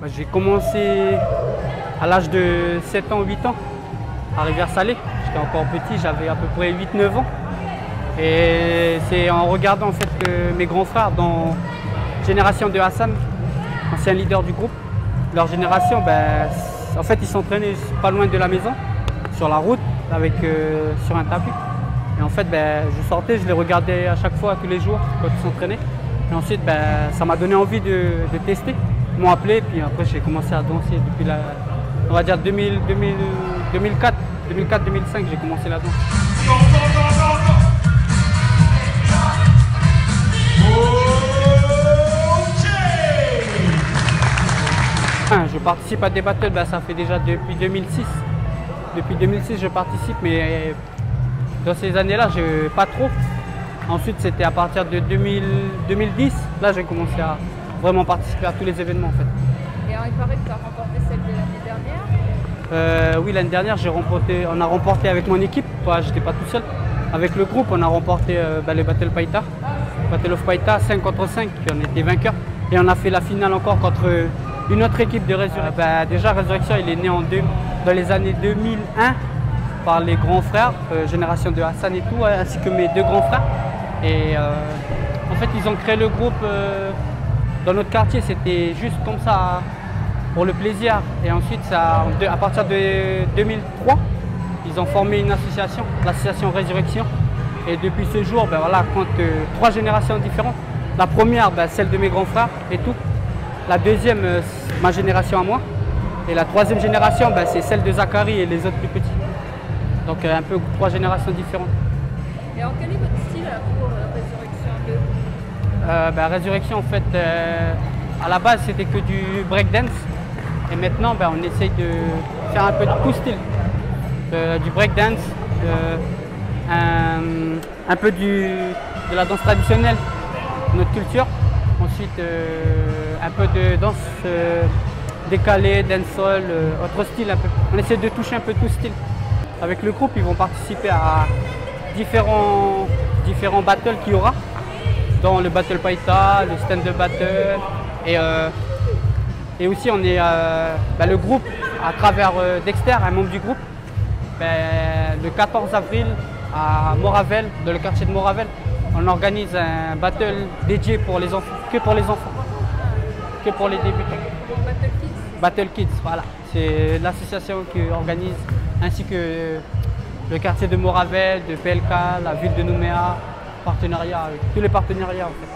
J'ai commencé à l'âge de 7 ans, 8 ans, à Rivière-Salée. J'étais encore petit, j'avais à peu près 8-9 ans. Et c'est en regardant en fait mes grands frères dans Génération de Hassan, ancien leader du groupe. Leur génération, en fait, ils s'entraînaient pas loin de la maison, sur la route, sur un tapis. Et en fait, je sortais, je les regardais à chaque fois, tous les jours, quand ils s'entraînaient. Et ensuite, ça m'a donné envie de tester. Ils m'ont appelé, puis après, j'ai commencé à danser depuis on va dire 2004, 2005, j'ai commencé la danse. Je participe à des battles, ça fait déjà depuis 2006. Depuis 2006, je participe, mais dans ces années-là, pas trop. Ensuite, c'était à partir de 2010, là, j'ai commencé à vraiment participer à tous les événements en fait. Et il paraît que tu as remporté celle de l'année dernière. Oui, l'année dernière, on a remporté avec mon équipe, j'étais pas tout seul. Avec le groupe, on a remporté les Battle Païta, Battle of Païta 5 contre 5, on était vainqueurs. Et on a fait la finale encore contre une autre équipe de Résurrection. Déjà, Résurrection, il est né dans les années 2001 par les grands frères, Génération de Hassan et tout, ainsi que mes deux grands frères. Et en fait, ils ont créé le groupe dans notre quartier, c'était juste comme ça, pour le plaisir. Et ensuite, à partir de 2003, ils ont formé une association, l'association Résurrection. Et depuis ce jour, compte 3 générations différentes. La première, celle de mes grands frères et tout. La deuxième, ma génération à moi. Et la troisième génération, c'est celle de Zachary et les autres plus petits. Donc un peu 3 générations différentes. Et alors, quel est votre style pour Résurrection 2 Résurrection, en fait, à la base, c'était que du breakdance. Et maintenant, on essaye de faire un peu de tout style. Du breakdance, un peu de la danse traditionnelle, notre culture. Ensuite, un peu de danse décalée, dancehall, autre style un peu. On essaie de toucher un peu tout style. Avec le groupe, ils vont participer à différents battles qu'il y aura. Dans le Battle Païta, le stand-up battle. Et aussi, on est le groupe, à travers Dexter, un membre du groupe. Le 14 avril, à Moravel, dans le quartier de Moravel, on organise un battle dédié pour les enfants, que pour les enfants, que pour les débutants. Battle Kids. Battle Kids, voilà. C'est l'association qui organise, ainsi que le quartier de Moravel, de PLK, la ville de Nouméa, partenariat, avec tous les partenariats en fait.